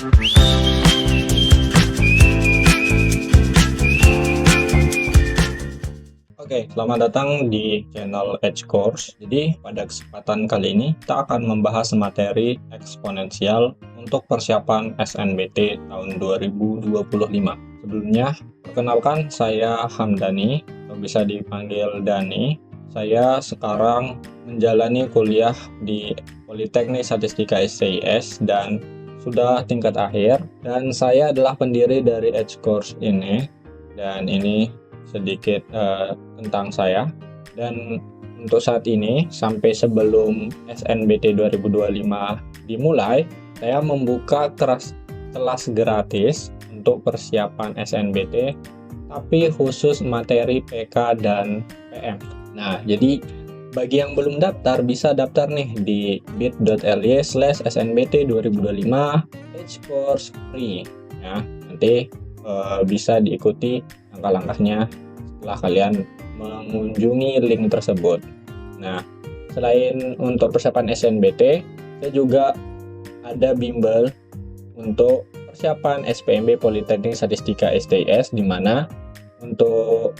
Oke, selamat datang di channel Edge Course. Jadi, pada kesempatan kali ini kita akan membahas materi eksponensial untuk persiapan SNBT tahun 2025. Sebelumnya, perkenalkan saya Hamdani, atau bisa dipanggil Dani. Saya sekarang menjalani kuliah di Politeknik Statistika STIS dan sudah tingkat akhir. Dan saya adalah pendiri dari Edge Course ini. Dan ini sedikit tentang saya. Dan untuk saat ini sampai sebelum SNBT 2025 dimulai, saya membuka kelas gratis untuk persiapan SNBT, tapi khusus materi PK dan PM. Nah, jadi bagi yang belum daftar bisa daftar nih di bit.ly/snbt 2025 Edge Course free ya. Nanti bisa diikuti langkah-langkahnya setelah kalian mengunjungi link tersebut. Nah, selain untuk persiapan SNBT, saya juga ada bimbel untuk persiapan SPMB Politeknik Statistika STIS, di mana untuk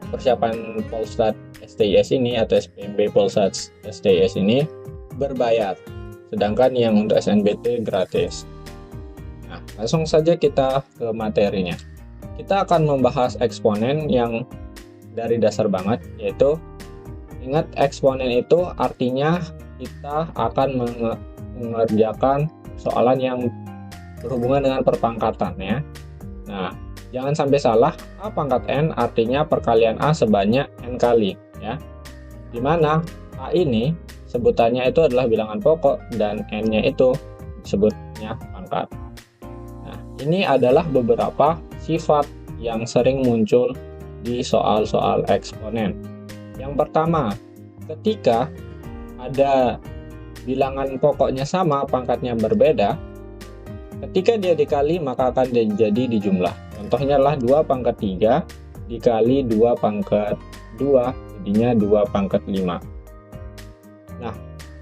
persiapan Polstat STIS ini atau SPMB Polstat STIS ini berbayar, sedangkan yang untuk SNBT gratis. Nah, langsung saja kita ke materinya. Kita akan membahas eksponen yang dari dasar banget, yaitu ingat eksponen itu artinya kita akan mengerjakan soalan yang berhubungan dengan perpangkatan ya. Nah, jangan sampai salah, A pangkat N artinya perkalian A sebanyak N kali ya. Dimana A ini sebutannya itu adalah bilangan pokok dan N-nya itu disebutnya pangkat. Nah, ini adalah beberapa sifat yang sering muncul di soal-soal eksponen. Yang pertama, ketika ada bilangan pokoknya sama, pangkatnya berbeda, ketika dia dikali maka akan jadi dijumlah. Contohnya adalah 2 pangkat 3 dikali 2 pangkat 2, jadinya 2 pangkat 5. Nah,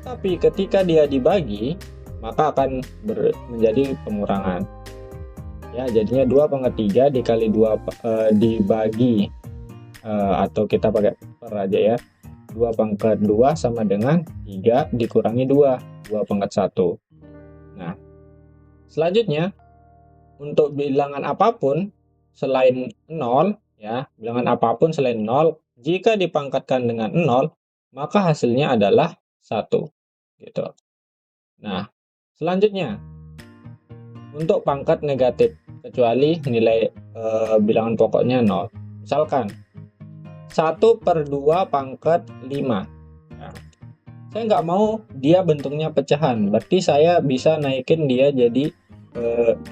tapi ketika dia dibagi, maka akan menjadi pengurangan. Ya, jadinya 2 pangkat 3 dikali 2 dibagi atau kita pakai per aja ya. 2 pangkat 2 sama dengan 3 dikurangi 2 pangkat 1. Nah, selanjutnya untuk bilangan apapun selain 0 ya, bilangan apapun selain 0 jika dipangkatkan dengan 0 maka hasilnya adalah 1 gitu. Nah, selanjutnya untuk pangkat negatif, kecuali nilai bilangan pokoknya 0. Misalkan 1/2 pangkat 5. Nah, saya nggak mau dia bentuknya pecahan, berarti saya bisa naikin dia jadi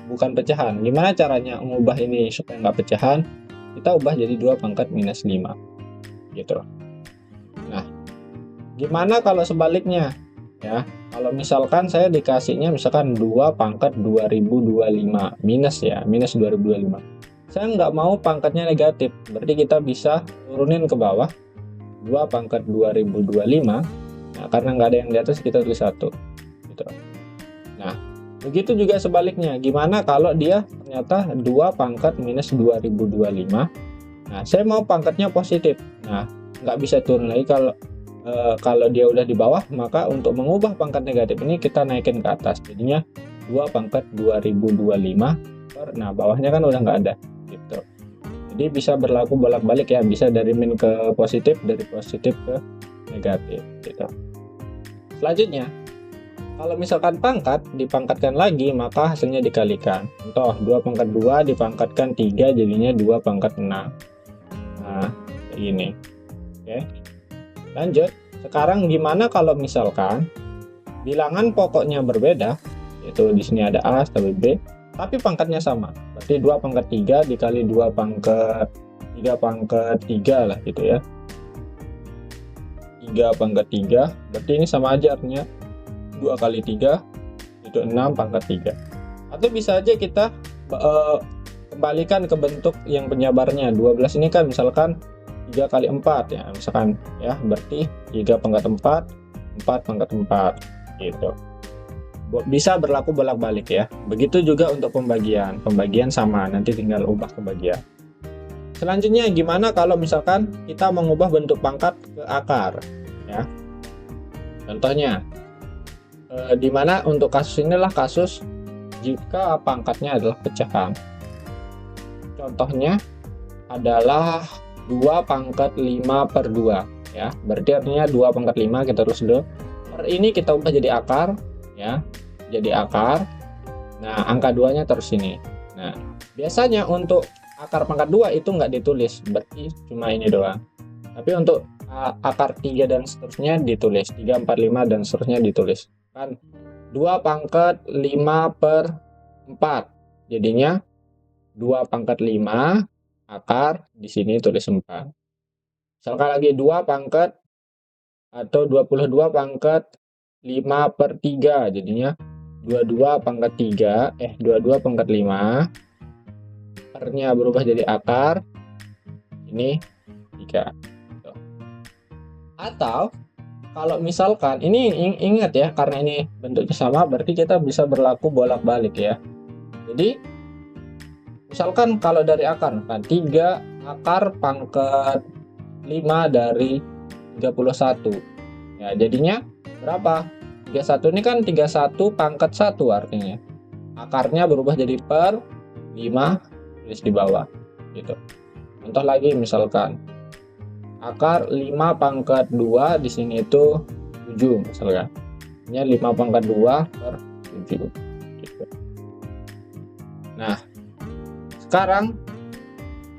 bukan pecahan. Gimana caranya mengubah ini supaya nggak pecahan? Kita ubah jadi 2 pangkat minus 5 gitu. Nah, gimana kalau sebaliknya ya? Kalau misalkan saya dikasihnya misalkan 2 pangkat 2025 minus ya, minus 2025. Saya nggak mau pangkatnya negatif, berarti kita bisa turunin ke bawah 2 pangkat 2025. Nah, karena nggak ada yang di atas kita tulis 1 gitu. Nah, begitu juga sebaliknya. Gimana kalau dia ternyata 2 pangkat minus 2025. Nah, saya mau pangkatnya positif. Nah, nggak bisa turun lagi kalau dia udah di bawah, maka untuk mengubah pangkat negatif ini kita naikin ke atas. Jadinya 2 pangkat 2025 nah bawahnya kan udah nggak ada gitu. Jadi bisa berlaku bolak-balik ya, bisa dari min ke positif, dari positif ke negatif gitu. Selanjutnya, kalau misalkan pangkat dipangkatkan lagi maka hasilnya dikalikan. Contoh 2 pangkat 2 dipangkatkan 3 jadinya 2 pangkat 6. Nah, kayak gini. Oke. Lanjut, sekarang gimana kalau misalkan bilangan pokoknya berbeda, yaitu di sini ada A sama B, tapi pangkatnya sama. Berarti 2 pangkat 3 dikali 2 pangkat 3 lah gitu ya. 3 pangkat 3, berarti ini sama aja artinya 2 kali 3 itu 6 pangkat 3. Atau bisa aja kita kembalikan ke bentuk yang penyabarnya. 12 ini kan misalkan 3 kali 4 ya, misalkan ya, berarti 3 pangkat 4 pangkat 4 gitu. bisa berlaku bolak-balik ya. Begitu juga untuk pembagian. Pembagian sama, nanti tinggal ubah ke bagian. Selanjutnya gimana kalau misalkan kita mengubah bentuk pangkat ke akar ya. Contohnya di mana untuk kasus inilah kasus jika pangkatnya adalah pecahan. Contohnya adalah 2 pangkat 5 per 2 ya. Berarti artinya 2 pangkat 5 kita terus dulu. Per ini kita ubah jadi akar ya. Jadi akar. Nah, angka 2-nya terus ini. Nah, biasanya untuk akar pangkat 2 itu nggak ditulis, berarti cuma ini doang. Tapi untuk akar 3 dan seterusnya ditulis, 3, 4, 5 dan seterusnya ditulis. Kan 2 pangkat 5 per 4. Jadinya 2 pangkat 5 akar di sini tulis 4. Misalkan lagi 2 pangkat atau 22 pangkat 5 per 3, jadinya 22 pangkat 3, 22 pangkat 5, pernya berubah jadi akar, ini 3. Atau, kalau misalkan, ini ingat ya, karena ini bentuknya sama, berarti kita bisa berlaku bolak-balik ya. Jadi, misalkan kalau dari akar, kan 3 akar pangkat 5 dari 31. Ya, jadinya berapa? 31 ini kan 31 pangkat 1 artinya. Akarnya berubah jadi per 5, tulis di bawah gitu. Contoh lagi misalkan akar 5 pangkat 2 di sini itu 7 misalkan. Ini 5 pangkat 2 per 7 gitu. Nah, sekarang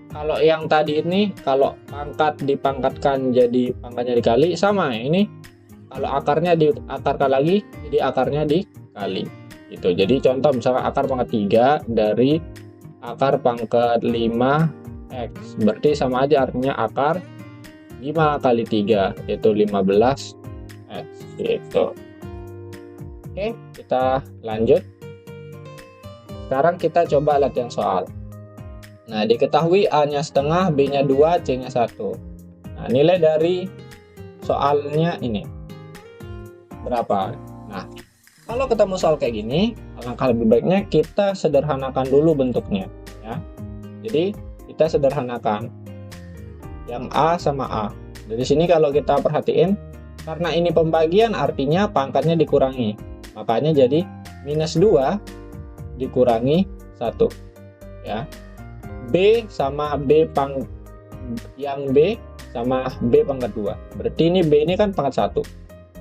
kalau yang tadi ini, kalau pangkat dipangkatkan jadi pangkatnya dikali, sama ini. Kalau akarnya diakarkan lagi, jadi akarnya dikali. Gitu. Jadi contoh misalkan akar pangkat 3 dari akar pangkat 5x. Berarti sama aja artinya akar 5 kali 3, yaitu 15x. Gitu. Oke, kita lanjut. Sekarang kita coba latihan soal. Nah, diketahui A-nya setengah, B-nya 2, C-nya 1. Nah, nilai dari soalnya ini berapa? Nah, kalau ketemu soal kayak gini, alangkah lebih baiknya kita sederhanakan dulu bentuknya ya. Jadi, kita sederhanakan yang A sama A. Dari sini kalau kita perhatiin, karena ini pembagian artinya pangkatnya dikurangi. Makanya jadi minus 2 dikurangi 1 ya. B sama B yang B sama B pangkat 2. Berarti ini B ini kan pangkat 1.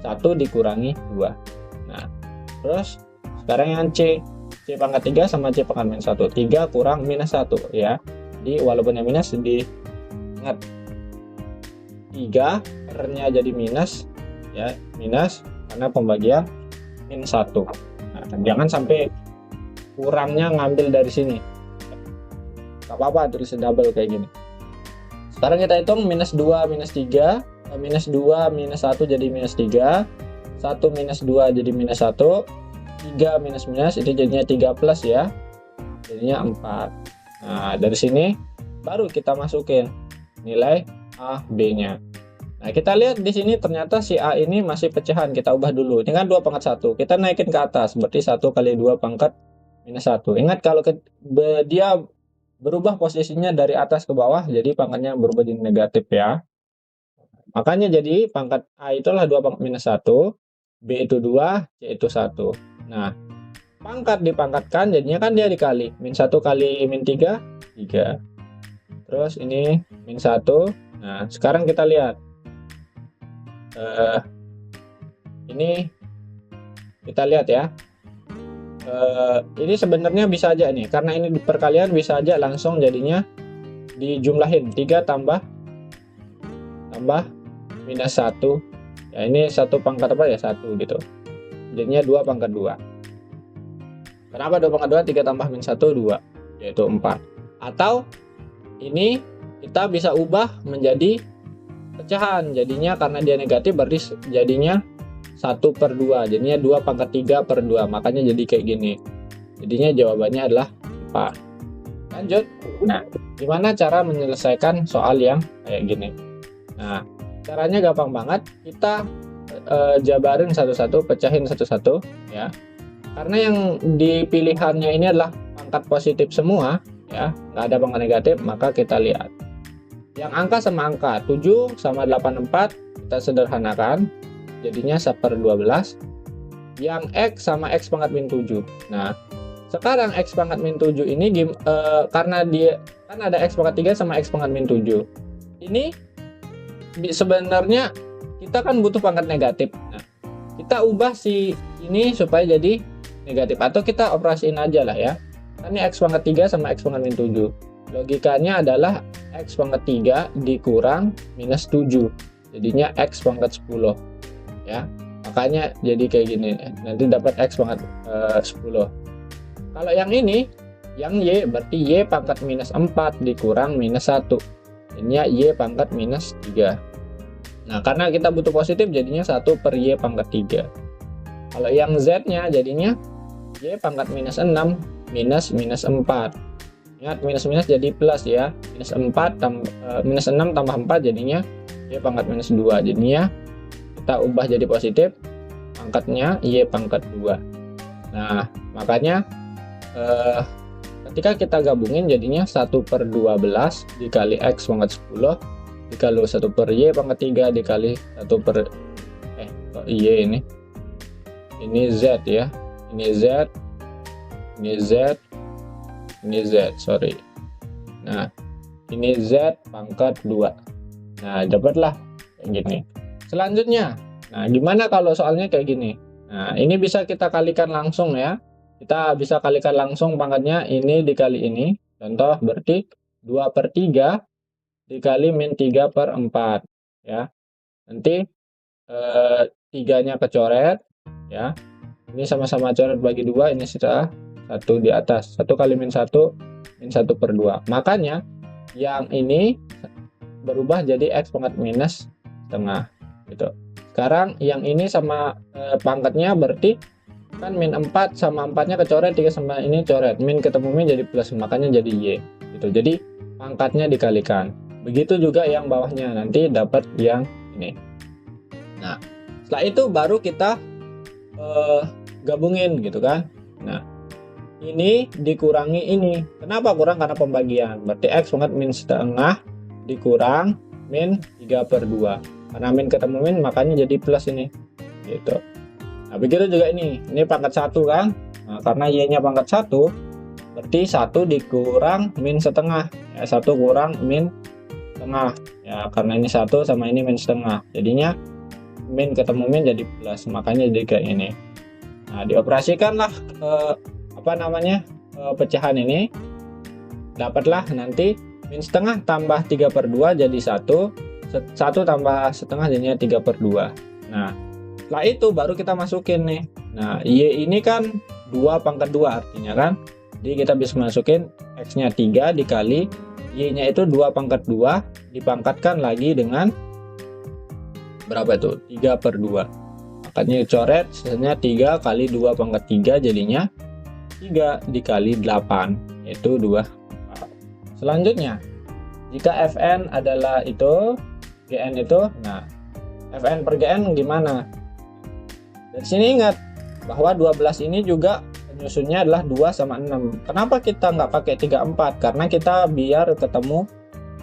1 dikurangi 2. Nah, terus sekarang yang C pangkat 3 sama C pangkat minus 1. 3 kurang minus 1 ya. Jadi walaupun yang minus diingat 3 R-nya jadi minus ya, minus karena pembagian min 1. Nah, jangan sampai kurangnya ngambil dari sini. Gak apa-apa tulis double kayak gini. Sekarang kita hitung minus 2 minus 3, minus 2 minus 1 jadi minus 3, 1 minus 2 jadi minus 1, 3 minus minus itu jadinya 3 plus ya, jadinya 4. Nah, dari sini baru kita masukin nilai A, B-nya. Nah, kita lihat di sini ternyata si A ini masih pecahan, kita ubah dulu. Ini kan 2 pangkat 1, kita naikin ke atas, berarti 1 kali 2 pangkat minus 1. Ingat kalau dia berubah posisinya dari atas ke bawah, jadi pangkatnya berubah jadi negatif ya. Makanya jadi pangkat A itulah 2 pangkat minus 1, B itu 2, C itu 1. Nah, pangkat dipangkatkan jadinya kan dia dikali. Min 1 kali min 3, 3. Terus ini min 1. Nah, sekarang kita lihat. Ini kita lihat ya. Ini sebenarnya bisa aja nih, karena ini perkalian bisa aja langsung jadinya dijumlahin 3 tambah minus 1 ya, ini 1 pangkat apa ya, 1 gitu, jadinya 2 pangkat 2. Kenapa 2 pangkat 2? 3 tambah min 1 2, yaitu 4. Atau ini kita bisa ubah menjadi pecahan, jadinya karena dia negatif berarti jadinya 1 per 2, jadinya 2 pangkat 3 per 2, makanya jadi kayak gini. Jadinya jawabannya adalah 4. Lanjut. Nah, gimana cara menyelesaikan soal yang kayak gini? Nah, caranya gampang banget. Kita jabarin satu-satu, pecahin satu-satu ya. karena yang dipilihannya ini adalah pangkat positif semua ya, nggak ada pangkat negatif, maka kita lihat yang angka sama angka 7 sama 84 kita sederhanakan jadinya 1/12. Yang X sama X pangkat min 7. Nah, sekarang X pangkat min 7 ini karena dia kan ada X pangkat 3 sama X pangkat min 7. Ini sebenarnya kita kan butuh pangkat negatif. Nah, kita ubah si ini supaya jadi negatif, atau kita operasiin aja lah ya. Kan ini X pangkat 3 sama X pangkat min 7. Logikanya adalah X pangkat 3 dikurang minus 7. Jadinya X pangkat 10. Ya. Makanya jadi kayak gini. Nanti dapat X pangkat 10. Kalau yang ini, yang Y berarti Y pangkat minus 4 dikurang minus 1. Jadinya Y pangkat minus 3. Nah, karena kita butuh positif jadinya 1/Y pangkat 3. Kalau yang Z-nya jadinya Y pangkat minus 6 minus minus 4. Ingat, minus-minus jadi plus ya. Minus 6 tambah 4 jadinya Y pangkat minus 2. Jadinya kita ubah jadi positif, pangkatnya Y pangkat 2. Nah, makanya ketika kita gabungin jadinya 1/12 dikali X pangkat 10 dikali 1/Y pangkat 3 dikali 1 Y ini Z ya, ini Z, ini Z, ini Z, sorry. Nah, ini Z pangkat 2. Nah, dapatlah kayak gini. Selanjutnya, nah gimana kalau soalnya kayak gini? Nah, ini bisa kita kalikan langsung ya. Kita bisa kalikan langsung pangkatnya ini dikali ini. Contoh berarti 2/3 dikali min 3/4 ya. Nanti 3-nya kecoret ya. Ini sama-sama coret bagi 2, ini sisa 1 di atas. 1 kali min 1 min 1/2. Makanya yang ini berubah jadi X pangkat minus setengah gitu. Sekarang yang ini sama pangkatnya berarti kan min 4 sama 4-nya kecoret, 3 sama ini coret. Min ketemu min jadi plus, makanya jadi Y gitu. Jadi pangkatnya dikalikan. Begitu juga yang bawahnya, nanti dapat yang ini. Nah, setelah itu baru kita gabungin gitu kan. Nah, ini dikurangi ini. Kenapa kurang? Karena pembagian. Berarti X pangkat min setengah dikurang min 3/2. Karena min ketemu min makanya jadi plus ini. Gitu. Nah, begitu juga ini. Ini pangkat 1 kan. Nah, karena Y-nya pangkat 1, berarti 1 dikurang min setengah. Ya, 1 kurang min setengah. Ya, karena ini 1 sama ini min setengah. Jadinya min ketemu min jadi plus, makanya jadi kayak ini. Nah, dioperasikanlah pecahan ini, dapatlah nanti min setengah tambah 3/2 jadi 1 tambah setengah jadinya 3/2. Nah, setelah itu baru kita masukin nih. Nah, Y ini kan 2 pangkat 2 artinya kan, jadi kita bisa masukin X-nya 3 dikali Y-nya itu 2 pangkat 2 dipangkatkan lagi dengan berapa itu? 3/2. Makanya coret, sisanya 3 kali 2 pangkat 3 jadinya 3 dikali 8, yaitu 2. Selanjutnya, jika Fn adalah itu, Gn itu, nah Fn per Gn gimana? Dari sini ingat bahwa 12 ini juga penyusunnya adalah 2 sama 6. Kenapa kita nggak pakai 3, 4? Karena kita biar ketemu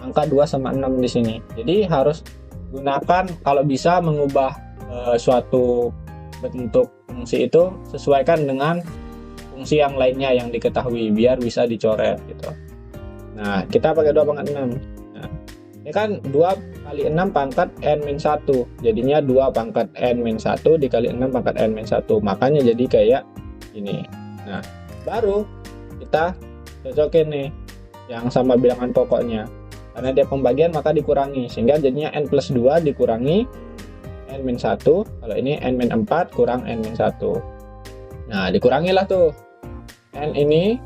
angka 2 sama 6 di sini. Jadi harus gunakan, kalau bisa mengubah suatu bentuk fungsi itu sesuaikan dengan fungsi yang lainnya yang diketahui biar bisa dicoret gitu. Nah, kita pakai 2 pangkat 6. Nah, ini kan 2 kali 6 pangkat n-1, jadinya 2 pangkat n-1 dikali 6 pangkat n-1, makanya jadi kayak ini. Nah, baru kita cocokin nih yang sama bilangan pokoknya. Karena dia pembagian maka dikurangi, sehingga jadinya n+2 dikurangi n-1. Kalau ini n-4 kurang n-1. Nah, dikurangilah tuh n ini.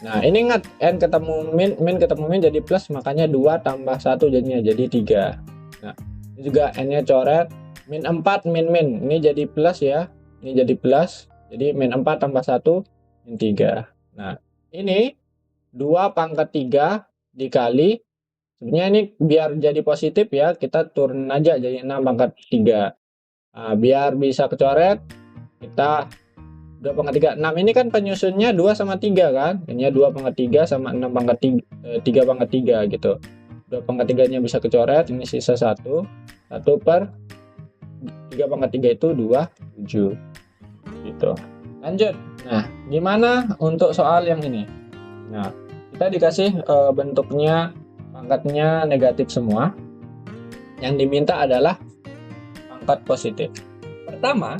Nah, ini ingat n ketemu min ketemu min jadi plus, makanya 2 tambah 1 jadinya jadi 3. Nah, ini juga n-nya coret, min 4 min ini jadi plus ya. Ini jadi plus. Jadi min 4 tambah 1 min 3. Nah, ini 2 pangkat 3 dikali, sebenarnya ini biar jadi positif ya, kita turun aja jadi 6 pangkat 3. Nah, biar bisa kecoret, kita 2 pangkat 3. 6 ini kan penyusunnya 2 sama 3 kan? Ini 2 pangkat 3 sama 6 pangkat 3 pangkat 3 gitu. 2 pangkat 3-nya bisa kecoret, ini sisa 1. 1 per 3 pangkat 3 itu 27. Gitu. Lanjut. Nah, gimana untuk soal yang ini? Nah, kita dikasih bentuknya pangkatnya negatif semua. Yang diminta adalah pangkat positif. Pertama,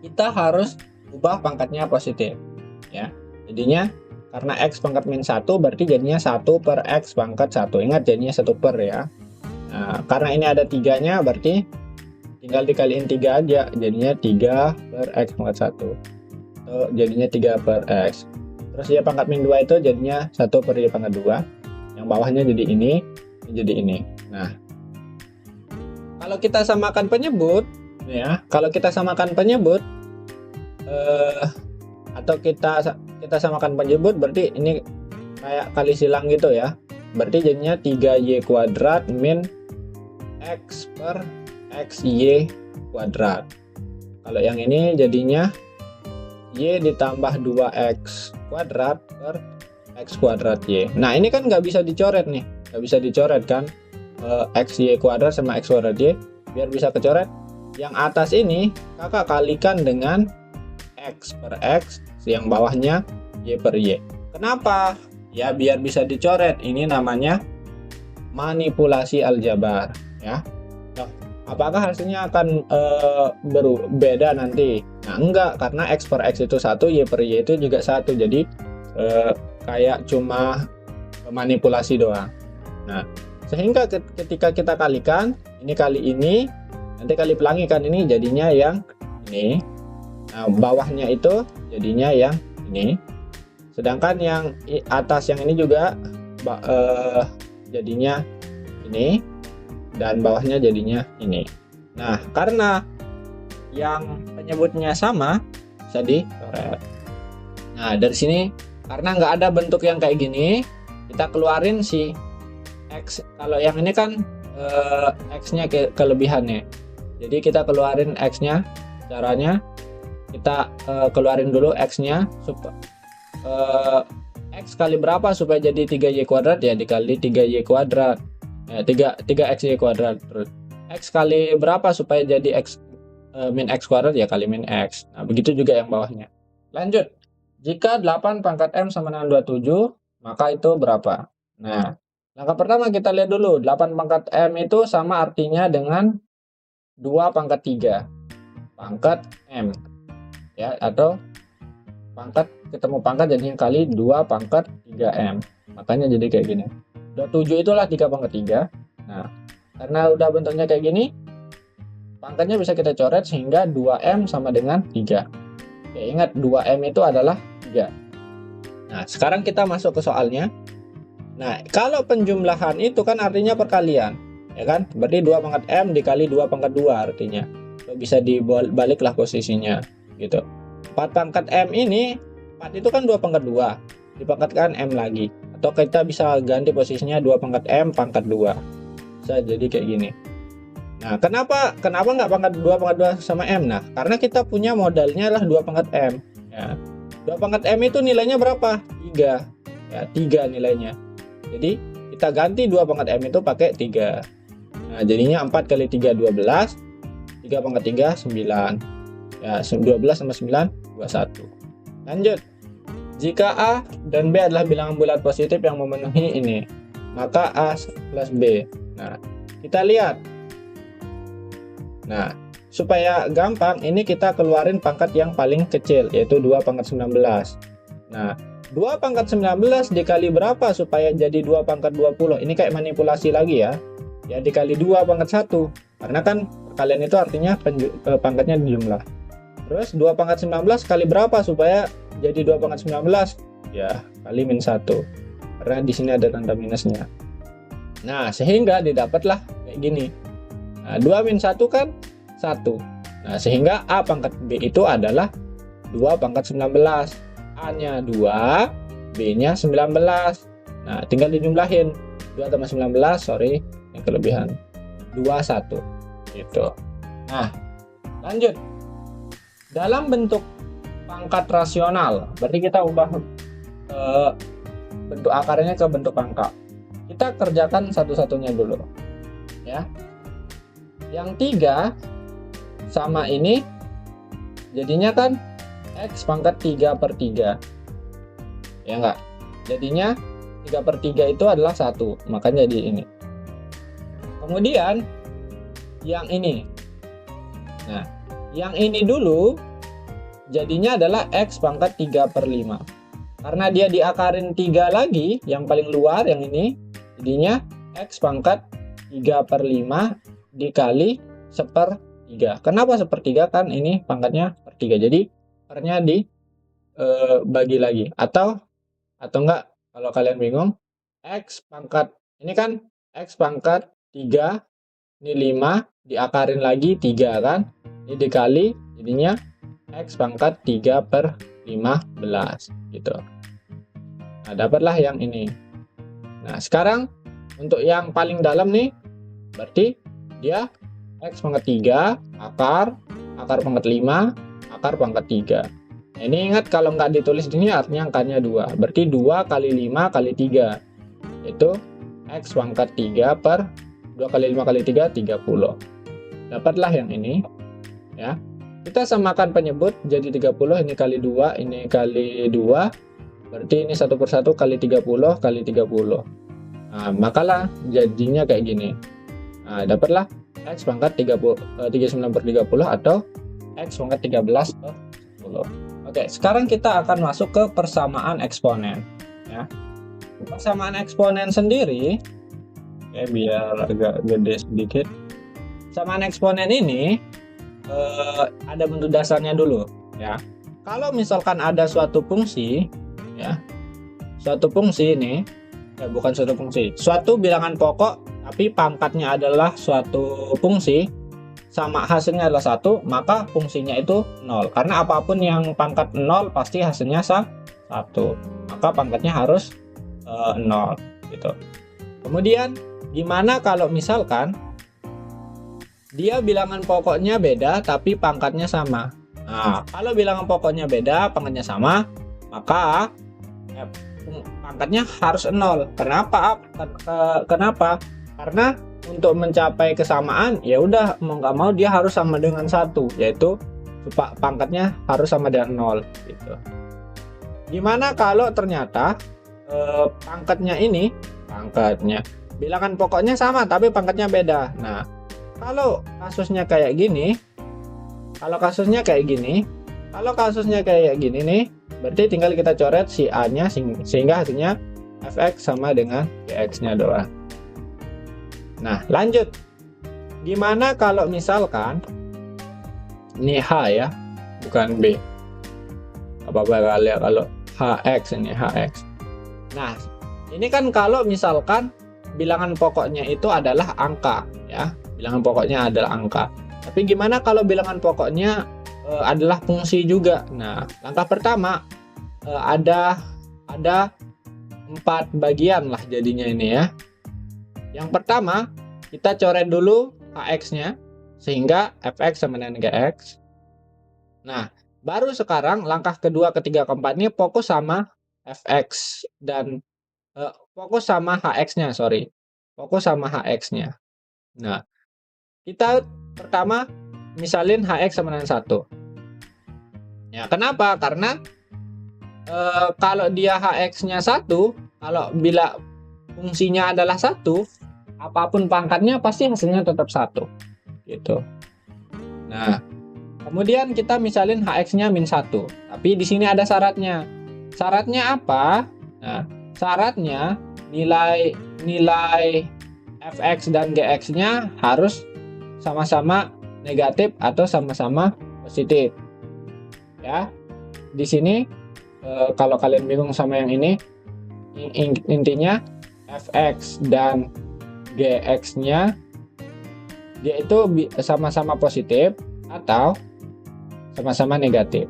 kita harus ubah pangkatnya positif. Ya, jadinya karena X pangkat min 1 berarti jadinya 1 per X pangkat 1. Ingat jadinya 1 per ya. Nah, karena ini ada 3-nya berarti tinggal dikaliin 3 aja. Jadinya 3 per X pangkat 1. So, jadinya 3 per X. Terus ya pangkat min 2 itu jadinya 1 per Y pangkat 2. Yang bawahnya jadi ini ini. Nah, kalau kita samakan penyebut ya, atau kita samakan penyebut berarti ini kayak kali silang gitu ya. Berarti jadinya 3Y kuadrat min X per XY kuadrat. Kalau yang ini jadinya Y ditambah 2X kuadrat per X kuadrat Y. Nah, ini kan nggak bisa dicoret nih. Nggak bisa dicoret kan. XY kuadrat sama X kuadrat Y. Biar bisa kecoret, yang atas ini kakak kalikan dengan X per X, yang bawahnya Y per Y. Kenapa? Ya biar bisa dicoret. Ini namanya manipulasi aljabar ya. Nah, apakah hasilnya akan berbeda nanti? Nah, enggak, karena X per X itu 1, Y per Y itu juga 1. Jadi kayak cuma manipulasi doang. Nah, sehingga ketika kita kalikan, ini kali ini, nanti kali pelangi kan, ini jadinya yang ini. Nah, bawahnya itu jadinya yang ini. Sedangkan yang atas yang ini juga jadinya ini. Dan bawahnya jadinya ini. Nah, karena yang penyebutnya sama, bisa dicoret. Nah, dari sini, karena nggak ada bentuk yang kayak gini, kita keluarin si X. Kalau yang ini kan X-nya kelebihannya. Jadi kita keluarin X-nya. Caranya kita keluarin dulu X-nya. X kali berapa supaya jadi 3Y kuadrat? Ya dikali 3Y kuadrat. 3XY kuadrat. Terus X kali berapa supaya jadi X min X kuadrat? Ya kali min X. Nah, begitu juga yang bawahnya. Lanjut. Jika 8 pangkat M sama dengan 27, maka itu berapa? Nah, langkah pertama kita lihat dulu. 8 pangkat M itu sama artinya dengan 2 pangkat 3 pangkat M. Ya, atau pangkat ketemu pangkat jadinya kali 2 pangkat 3M. Makanya jadi kayak gini. 27 itulah 3 pangkat 3. Nah, karena udah bentuknya kayak gini, pangkatnya bisa kita coret sehingga 2M sama dengan 3. Oke, ingat 2M itu adalah 3. Nah, sekarang kita masuk ke soalnya. Nah, kalau penjumlahan itu kan artinya perkalian, ya kan? Berarti 2 pangkat M dikali 2 pangkat 2 artinya. Bisa dibaliklah posisinya, gitu. 4 pangkat M ini, 4 itu kan 2 pangkat 2, dipangkatkan M lagi. Atau kita bisa ganti posisinya 2 pangkat M pangkat 2. Bisa jadi kayak gini. Nah, kenapa nggak pangkat 2 pangkat 2 sama M? Nah, karena kita punya modalnya adalah 2 pangkat M. Ya. 2 pangkat M itu nilainya berapa? 3. Ya, 3 nilainya. Jadi, kita ganti 2 pangkat M itu pakai 3. Nah, jadinya 4 kali 3, 12. 3 pangkat 3, 9. Ya, 12 sama 9, 21. Lanjut. Jika A dan B adalah bilangan bulat positif yang memenuhi ini, maka A plus B. Nah, kita lihat. Nah, supaya gampang, ini kita keluarin pangkat yang paling kecil, yaitu 2 pangkat 19. Nah, 2 pangkat 19 dikali berapa supaya jadi 2 pangkat 20? Ini kayak manipulasi lagi ya. Ya, dikali 2 pangkat 1. Karena kan perkalian itu artinya pangkatnya dijumlah. Terus 2 pangkat 19 kali berapa supaya jadi 2 pangkat 19? Ya, kali min 1. Karena di sini ada tanda minusnya. Nah, sehingga didapatlah kayak gini. Nah, 2 min 1 kan 1. Nah, sehingga A pangkat B itu adalah 2 pangkat 19. A-nya 2, B-nya 19. Nah, tinggal dijumlahin. 2 tambah 19, sorry, yang kelebihan. 21. Gitu. Nah, lanjut. Dalam bentuk pangkat rasional. Berarti kita ubah bentuk akarnya ke bentuk pangkat. Kita kerjakan satu-satunya dulu. Ya. Yang 3 sama ini jadinya kan X pangkat 3/3. Ya enggak? Jadinya 3/3 itu adalah 1. Makanya jadi ini. Kemudian yang ini. Nah, yang ini dulu jadinya adalah X pangkat 3/5. Karena dia diakarin 3 lagi, yang paling luar yang ini, jadinya X pangkat 3/5 dikali 1/3. Kenapa 1/3? Kan ini pangkatnya per 3. Jadi pernya dibagi lagi. Atau enggak, kalau kalian bingung, X pangkat, ini kan X pangkat 3, ini 5, diakarin lagi 3 kan, ini dikali, jadinya X pangkat 3/15 gitu. Nah, dapatlah yang ini. Nah, sekarang untuk yang paling dalam nih, berarti dia X pangkat 3, akar pangkat 5, akar pangkat 3. Nah, ini ingat kalau nggak ditulis ini artinya angkanya 2. Berarti 2 kali 5 kali 3. Itu X pangkat 3 per 2 kali 5 kali 3, 30. Dapatlah yang ini. Ya. Kita samakan penyebut jadi 30, ini kali 2, ini kali 2. Berarti ini 1/1 kali 30 kali 30. Nah, makalah jadinya kayak gini. Nah, dapatlah X pangkat 39/30 atau X pangkat 13/10. Oke, sekarang kita akan masuk ke persamaan eksponen. Ya. Persamaan eksponen sendiri, oke, biar agak gede sedikit. Persamaan eksponen ini ada bentuk dasarnya dulu. Ya. Kalau misalkan ada suatu fungsi, ya, suatu fungsi ini, bukan suatu fungsi, suatu bilangan pokok tapi pangkatnya adalah suatu fungsi sama hasilnya adalah 1, maka fungsinya itu 0. Karena apapun yang pangkat 0 pasti hasilnya 1. Maka pangkatnya harus 0 gitu. Kemudian gimana kalau misalkan dia bilangan pokoknya beda tapi pangkatnya sama? Nah, kalau bilangan pokoknya beda, pangkatnya sama, maka pangkatnya harus 0. Kenapa? Karena untuk mencapai kesamaan, ya udah mau nggak mau dia harus sama dengan 1, yaitu pangkatnya harus sama dengan 0 gitu. Gimana kalau ternyata pangkatnya bilangan pokoknya sama tapi pangkatnya beda? Nah, kalau kasusnya kayak gini nih, berarti tinggal kita coret si A-nya sehingga hasilnya fx sama dengan gx-nya doang. Nah, lanjut. Gimana kalau misalkan ini H ya, bukan B. Apa-apa kali ya kalau hx ini hx. Nah, ini kan kalau misalkan bilangan pokoknya itu adalah angka ya. Bilangan pokoknya adalah angka. Tapi gimana kalau bilangan pokoknya adalah fungsi juga? Nah, langkah pertama ada 4 bagian lah jadinya ini ya. Yang pertama, kita coret dulu hx-nya sehingga fx sama dengan gx. Nah, baru sekarang langkah kedua, ketiga, keempat ini fokus sama fx dan fokus sama hx-nya, fokus sama hx-nya. Nah, kita pertama misalin hx sama dengan 1. Ya, kenapa? Karena kalau dia hx-nya 1, bila fungsinya adalah 1, apapun pangkatnya pasti hasilnya tetap 1 gitu. Nah, kemudian kita misalin hx-nya min 1, tapi di sini ada syaratnya. Syaratnya apa? Nah, syaratnya nilai fx dan gx-nya harus sama-sama negatif atau sama-sama positif. Ya. Di sini kalau kalian bingung sama yang ini, intinya fx dan gx-nya dia itu sama-sama positif atau sama-sama negatif.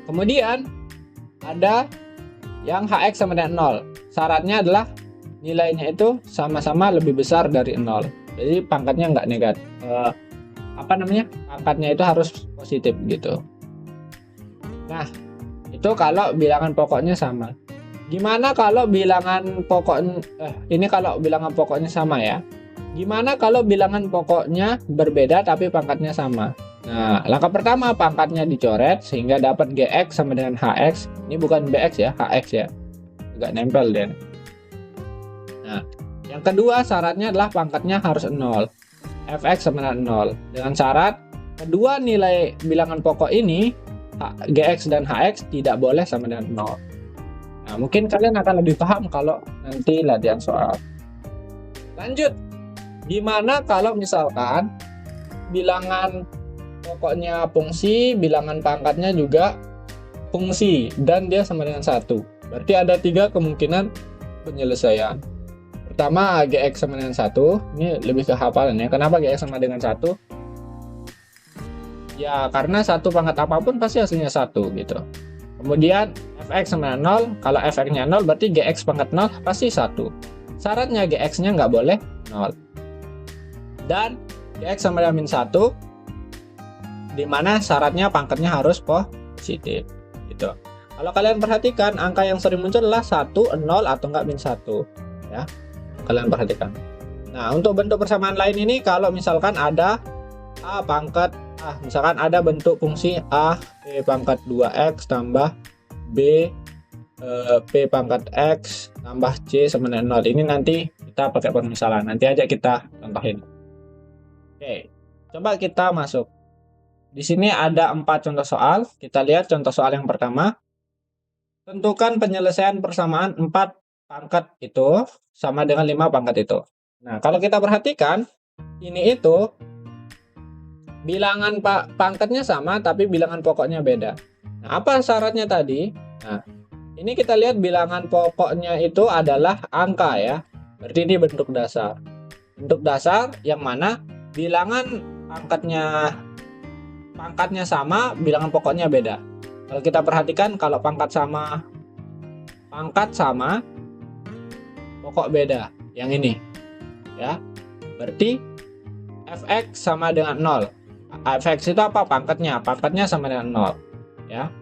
Kemudian ada yang hx sama dengan 0. Syaratnya adalah nilainya itu sama-sama lebih besar dari 0. Jadi pangkatnya nggak negatif. Pangkatnya itu harus positif gitu. Nah, itu kalau bilangan pokoknya sama. Gimana kalau bilangan pokok ini kalau bilangan pokoknya sama ya. Gimana kalau bilangan pokoknya berbeda tapi pangkatnya sama? Nah, langkah pertama pangkatnya dicoret sehingga dapat GX sama dengan HX. Ini bukan BX ya, HX ya. Agak nempel deh. Nah, yang kedua syaratnya adalah pangkatnya harus 0. Fx sama dengan 0. Dengan syarat kedua nilai bilangan pokok ini GX dan HX tidak boleh sama dengan 0. Nah, mungkin kalian akan lebih paham kalau nanti latihan soal. Lanjut. Gimana kalau misalkan bilangan pokoknya fungsi, bilangan pangkatnya juga fungsi, dan dia sama dengan 1. Berarti ada 3 kemungkinan penyelesaian. Pertama, GX sama dengan 1. Ini lebih ke hafalan ya. Kenapa GX sama dengan 1? Ya, karena satu pangkat apapun pasti hasilnya 1 gitu. Kemudian Fx sama dengan 0. Kalau Fx-nya 0 berarti Gx pangkat 0 pasti 1. Syaratnya Gx-nya nggak boleh 0. Dan Gx sama dengan min 1, dimana syaratnya pangkatnya harus positif gitu. Kalau kalian perhatikan, angka yang sering muncul adalah 1, 0, atau enggak min 1 ya. Kalian perhatikan. Nah, untuk bentuk persamaan lain ini kalau misalkan ada A pangkat misalkan ada bentuk fungsi A P pangkat 2X tambah B P pangkat X tambah C sama dengan 0. Ini nanti kita pakai permisalan. Nanti aja kita contohin. Oke, coba kita masuk. Di sini ada 4 contoh soal. Kita lihat contoh soal yang pertama. Tentukan penyelesaian persamaan 4 pangkat itu sama dengan 5 pangkat itu. Nah, kalau kita perhatikan, ini itu bilangan pangkatnya sama, tapi bilangan pokoknya beda. Nah, apa syaratnya tadi? Nah, ini kita lihat bilangan pokoknya itu adalah angka ya. Berarti ini bentuk dasar. Bentuk dasar yang mana bilangan pangkatnya sama, bilangan pokoknya beda. Kalau kita perhatikan, kalau pangkat sama, pokok beda. Yang ini, ya. Berarti Fx sama dengan 0. Fx itu apa? Pangkatnya. Pangkatnya sama dengan 0, ya.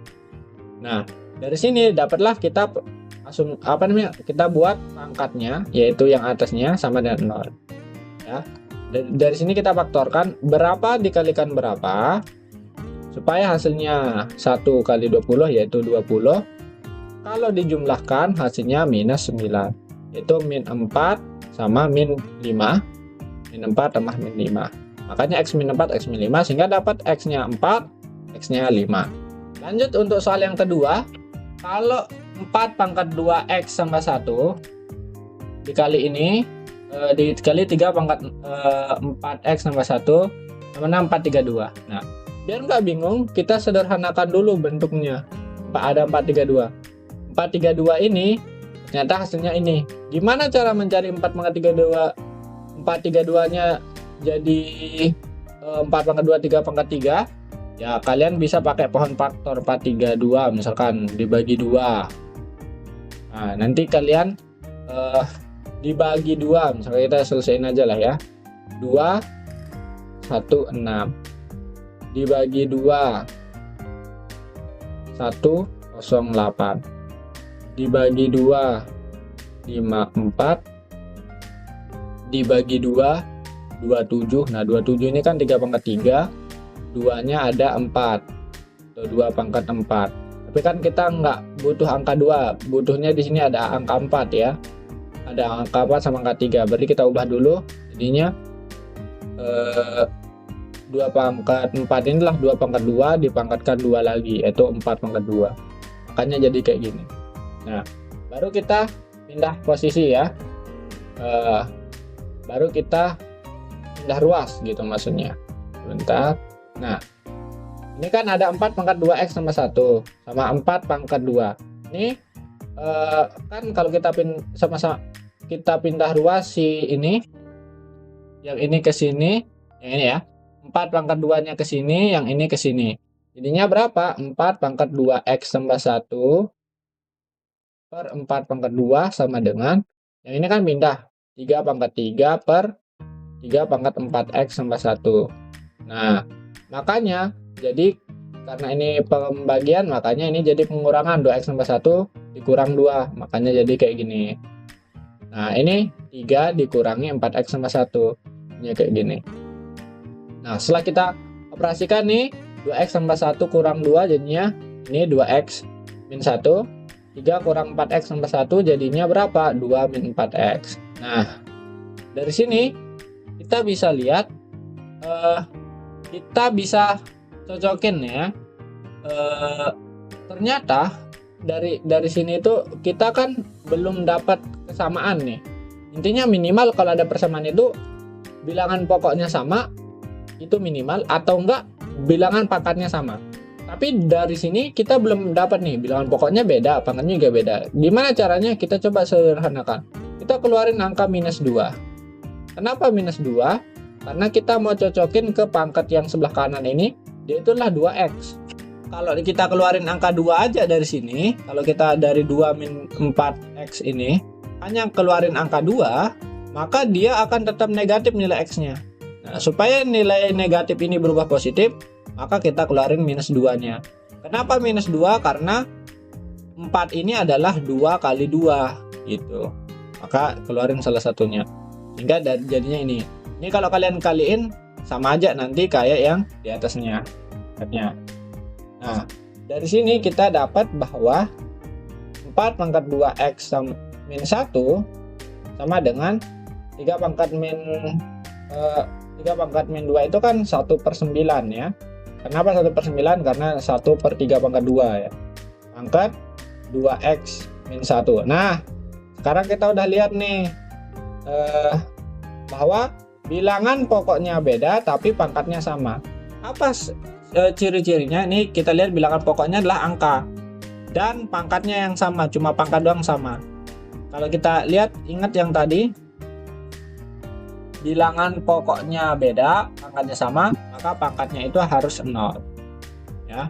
Nah, dari sini dapatlah kita kita buat pangkatnya, yaitu yang atasnya sama dengan 0, ya. Dari sini kita faktorkan berapa dikalikan berapa supaya hasilnya 1 kali 20 yaitu 20. Kalau dijumlahkan hasilnya minus 9, yaitu min 4 sama min 5. Min 4 tambah min 5. Makanya X min 4, X min 5, sehingga dapat X-nya 4, X-nya 5. Lanjut untuk soal yang kedua. Kalau 4 pangkat 2X sama 1 dikali ini, dikali 3 pangkat 4X tambah 1 sama 6, 432. Nah, biar nggak bingung, kita sederhanakan dulu bentuknya. Ada 432. 432 ini ternyata hasilnya ini. Gimana cara mencari 4 pangkat 32? 432-nya jadi 4 pangkat 2, 3 pangkat 3. Ya, kalian bisa pakai pohon faktor 432, misalkan dibagi 2. Nah, nanti kalian dibagi 2, misalnya kita selesaiin aja lah ya. 2, 1, 6. Dibagi 2, 1, 08. Dibagi 2, 5, 4. Dibagi 2, 27. Nah, 27 ini kan 3 pangkat 3. 2-nya ada 4. 2 pangkat 4. Tapi kan kita nggak butuh angka 2. Butuhnya di sini ada angka 4 ya. Ada angka 4 sama angka 3. Berarti kita ubah dulu. Jadinya 2 pangkat 4 inilah 2 pangkat 2 dipangkatkan 2 lagi, yaitu 4 pangkat 2. Makanya jadi kayak gini. Nah, baru kita pindah posisi ya. Baru kita pindah ruas gitu maksudnya. Bentar. Nah, ini kan ada 4 pangkat 2X sama 1 sama 4 pangkat 2. Ini kan kalau kita pindah ruas si ini, yang ini ke sini, yang ini ya. 4 pangkat 2-nya ke sini, yang ini ke sini. Jadinya berapa? 4 pangkat 2X tambah 1 per 4 pangkat 2 sama dengan, yang ini kan pindah 3 pangkat 3 per 3 pangkat 4X tambah 1. Nah, makanya jadi karena ini pembagian, makanya ini jadi pengurangan 2x tambah 1 dikurang 2, makanya jadi kayak gini. Nah, ini 3 dikurangi 4x tambah 1, ini kayak gini. Nah, setelah kita operasikan nih, 2x tambah 1 kurang 2 jadinya ini 2x min 1, 3 kurang 4x tambah 1 jadinya berapa? 2 min 4x. Nah, dari sini kita bisa lihat, kita bisa cocokin ya. Ternyata dari sini itu kita kan belum dapat kesamaan nih. Intinya minimal kalau ada persamaan itu bilangan pokoknya sama, itu minimal, atau enggak bilangan pangkatnya sama. Tapi dari sini kita belum dapat nih, bilangan pokoknya beda, pangkatnya juga beda. Gimana caranya? Kita coba sederhanakan. Kita keluarin angka minus 2. Kenapa minus 2? Karena kita mau cocokin ke pangkat yang sebelah kanan ini, dia itulah 2x. Kalau kita keluarin angka 2 aja dari sini, kalau kita dari 2 min 4x ini, hanya keluarin angka 2, maka dia akan tetap negatif nilai x-nya. Nah, supaya nilai negatif ini berubah positif, maka kita keluarin minus 2-nya. Kenapa minus 2? Karena 4 ini adalah 2 kali 2, gitu. Maka keluarin salah satunya. Sehingga jadinya ini. Ini kalau kalian kaliin, sama aja nanti kayak yang di atasnya. Nah, dari sini kita dapat bahwa 4 pangkat 2x min 1 sama dengan 3 pangkat min 2 itu kan 1/9 ya. Kenapa 1/9? Karena 1/3 pangkat 2 ya. Pangkat 2x min 1. Nah, sekarang kita udah lihat nih bahwa bilangan pokoknya beda tapi pangkatnya sama. Apa ciri-cirinya? Ini kita lihat bilangan pokoknya adalah angka dan pangkatnya yang sama, cuma pangkat doang sama. Kalau kita lihat, ingat yang tadi, bilangan pokoknya beda, pangkatnya sama, maka pangkatnya itu harus 0 ya.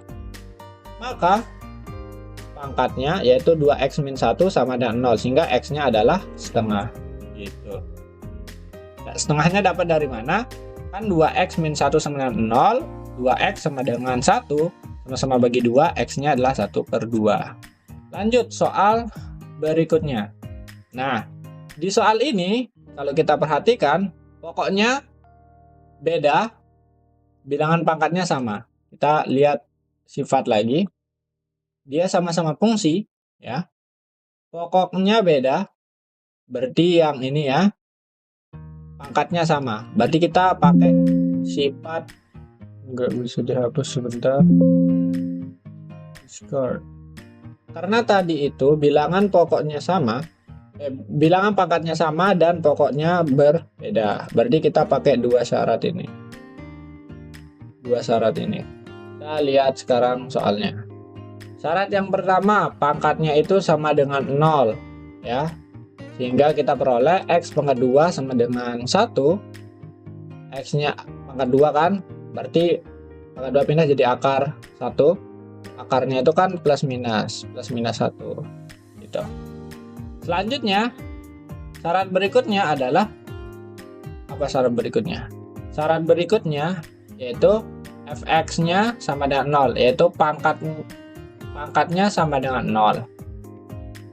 Maka pangkatnya yaitu 2x min 1 sama dengan 0, sehingga x-nya adalah setengah gitu. Nah, setengahnya dapat dari mana? Kan 2x min 1 sama dengan 0, 2x sama dengan 1, sama-sama bagi 2, x-nya adalah 1/2. Lanjut soal berikutnya. Nah, di soal ini kalau kita perhatikan, pokoknya beda, bilangan pangkatnya sama. Kita lihat sifat lagi. Dia sama-sama fungsi ya. Pokoknya beda, berarti yang ini ya, pangkatnya sama. Berarti kita pakai sifat, nggak bisa dihapus sebentar, discard. Karena tadi itu bilangan pokoknya sama, bilangan pangkatnya sama dan pokoknya berbeda. Berarti kita pakai dua syarat ini. Kita lihat sekarang soalnya. Syarat yang pertama, pangkatnya itu sama dengan 0 ya. Sehingga kita peroleh x pangkat 2 sama dengan 1. X-nya pangkat 2 kan, berarti pangkat 2 pindah jadi akar 1. Akarnya itu kan plus minus 1 gitu. Selanjutnya, syarat berikutnya adalah apa syarat berikutnya? Syarat berikutnya yaitu fx-nya sama dengan 0, yaitu pangkatnya sama dengan 0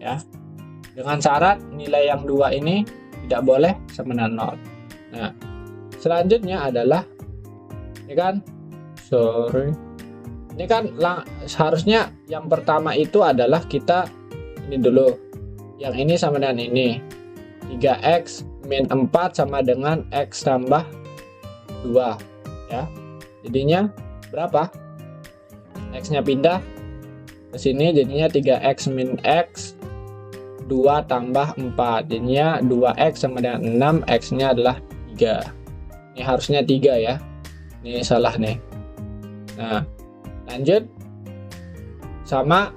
ya. Dengan syarat nilai yang dua ini tidak boleh sama dengan 0. Nah, selanjutnya adalah ini kan harusnya yang pertama itu adalah kita ini dulu. Yang ini sama dengan ini. 3x min 4 sama dengan x tambah 2 ya. Jadinya berapa? X-nya pindah ke sini, jadinya 3x min x 2 tambah 4, jadinya 2x sama dengan 6, x-nya adalah 3. Ini harusnya 3 ya. Ini salah nih. Nah, lanjut. Sama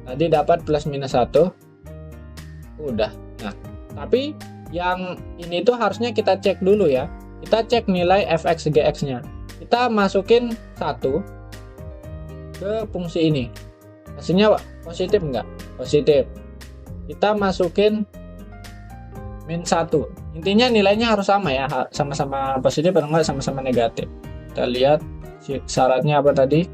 tadi dapat plus minus 1. Udah. Nah, tapi yang ini tuh harusnya kita cek dulu ya. Kita cek nilai fx gx-nya. Kita masukin 1 ke fungsi ini. Hasilnya positif enggak? Positif. Kita masukin min 1. Intinya nilainya harus sama ya, sama-sama positif atau enggak sama-sama negatif. Kita lihat syaratnya apa tadi?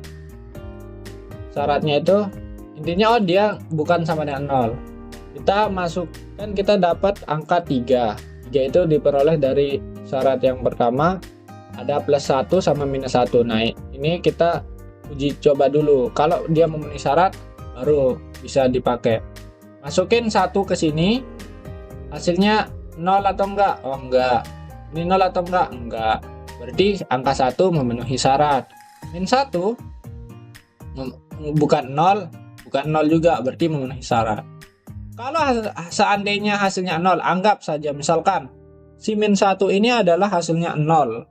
syaratnya itu intinya dia bukan sama dengan 0. Kita masukkan, kita dapat angka 3. 3 itu diperoleh dari syarat yang pertama, ada +1 sama -1. Nah, ini kita uji coba dulu. Kalau dia memenuhi syarat, baru bisa dipakai. Masukin 1 ke sini, hasilnya 0 atau enggak? Oh, enggak. Ini 0 atau enggak? Enggak. Berarti angka 1 memenuhi syarat. -1 bukan 0, bukan 0 juga, berarti memenuhi syarat. Kalau seandainya hasilnya 0, anggap saja misalkan si -1 ini adalah hasilnya 0,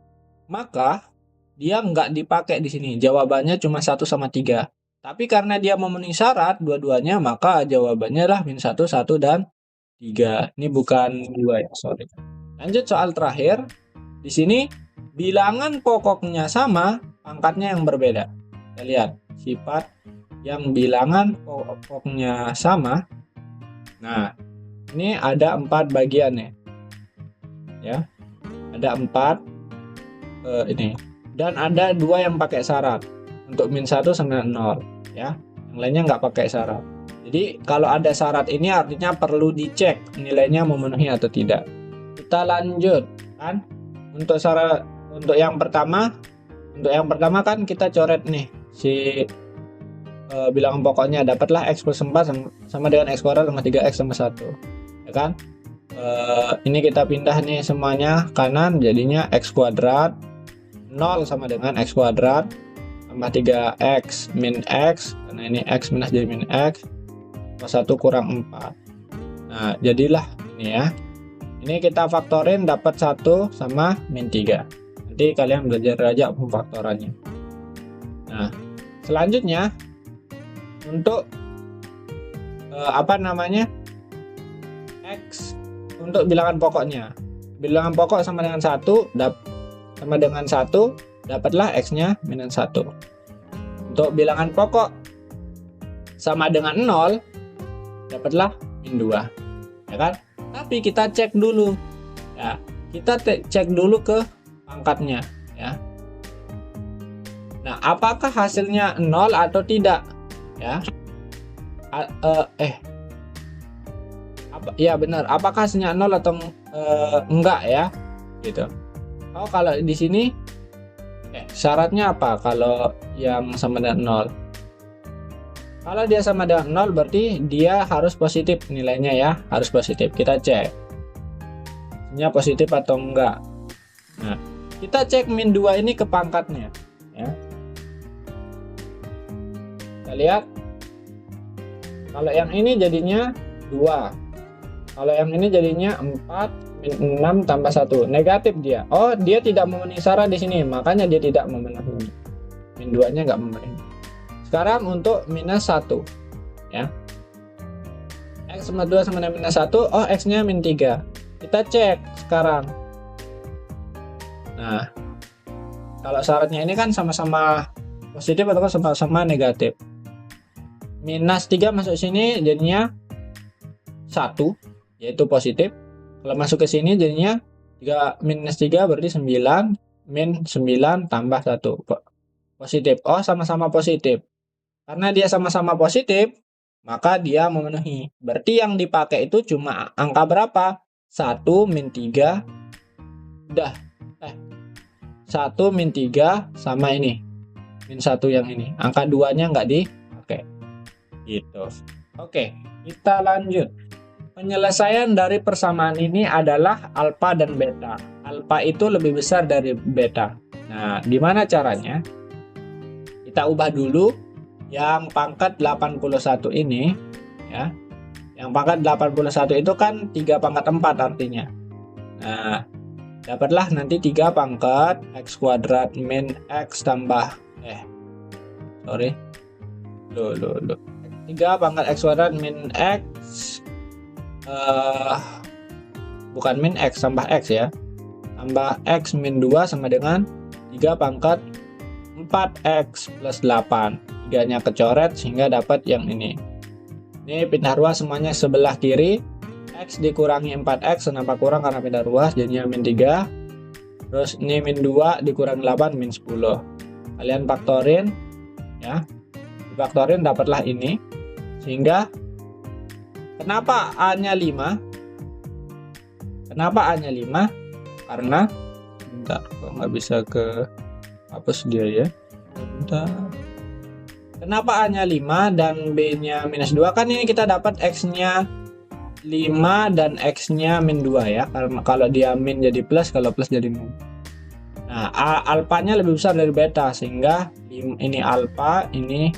maka dia nggak dipakai di sini. Jawabannya cuma 1 sama 3. Tapi karena dia memenuhi syarat dua-duanya, maka jawabannya adalah -1, 1, dan 3. Ini bukan 2 ya, sorry. Lanjut soal terakhir. Di sini bilangan pokoknya sama, pangkatnya yang berbeda. Kita lihat sifat yang bilangan pokoknya sama. Nah, ini ada 4 bagian ya. Ada 4 ini. Dan ada 2 yang pakai syarat. Untuk -1 sama 0 ya. Yang lainnya nggak pakai syarat. Jadi kalau ada syarat ini artinya perlu dicek nilainya memenuhi atau tidak. Kita lanjut kan. Untuk yang pertama kan kita coret nih si bilangan pokoknya, dapatlah x plus 4 sama dengan x kuadrat sama 3x sama 1, ya kan. Ini kita pindah nih semuanya kanan, jadinya x kuadrat 0 sama dengan x kuadrat tambah 3x min x, karena ini x minus jadi min x, plus 1 kurang 4. Nah, jadilah ini ya. Ini kita faktorin dapat 1 sama min 3. Nanti kalian belajar aja pemfaktorannya. Nah, selanjutnya untuk x untuk bilangan pokoknya. Bilangan pokok sama dengan 1 dapatlah x-nya minus 1. Untuk bilangan pokok sama dengan 0 dapatlah min 2. Ya kan? Tapi kita cek dulu. Ya, kita cek dulu ke pangkatnya ya. Nah, apakah hasilnya 0 atau tidak? Ya. Ya benar, apakah hasilnya 0 atau enggak ya? Gitu. Oh, kalau di sini syaratnya apa kalau yang sama dengan 0? Kalau dia sama dengan 0 berarti dia harus positif nilainya ya, harus positif. Kita cek. Hasilnya positif atau enggak. Nah, kita cek min 2 ini ke pangkatnya ya. Kita lihat. Kalau yang ini jadinya 2. Kalau yang ini jadinya 4 min 6 tambah 1. Negatif dia. Oh, dia tidak memenuhi syarat di sini, makanya dia tidak memenuhi. Min 2-nya nggak memenuhi. Sekarang untuk minus 1 ya. X sama 2 sama dengan minus 1. Oh, X-nya min 3. Kita cek sekarang. Nah, kalau syaratnya ini kan sama-sama positif atau sama-sama negatif. Minus 3 masuk sini jadinya 1, yaitu positif. Kalau masuk ke sini jadinya 3 minus 3 berarti 9, min 9 tambah 1 positif. Oh, sama-sama positif. Karena dia sama-sama positif, maka dia memenuhi. Berarti yang dipakai itu cuma angka berapa? 1 min 3 udah 1 min 3 sama ini min 1 yang ini. Angka 2-nya nggak dipakai gitu. Oke, kita lanjut. Penyelesaian dari persamaan ini adalah alfa dan beta. Alfa itu lebih besar dari beta. Nah, gimana caranya? Kita ubah dulu yang pangkat 81 ini ya. Yang pangkat 81 itu kan 3 pangkat 4 artinya. Nah, dapatlah nanti 3 pangkat x kuadrat min x tambah 3 pangkat x kuadrat min x bukan min x tambah x ya, tambah x min 2 sama dengan 3 pangkat 4x plus 8. 3-nya kecoret sehingga dapat yang ini. Ini pindah ruas semuanya sebelah kiri. X dikurangi 4x, kenapa kurang? Karena pindah ruas jadinya min 3. Terus ini min 2 dikurangi 8 min 10. Kalian faktorin ya. Faktorin dapatlah ini. Sehingga kenapa A-nya 5? Kenapa A-nya 5? Karena bentar, kok nggak bisa ke hapus dia ya. Bentar. Kenapa A-nya 5 dan B-nya -2? Kan ini kita dapat X-nya 5 dan X-nya -2 ya. Karena kalau dia min jadi plus, kalau plus jadi min. Nah, alfanya lebih besar dari beta, sehingga ini alfa, ini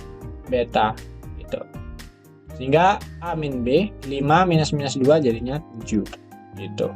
beta gitu. Sehingga A min B, 5 minus -2 jadinya 7 gitu.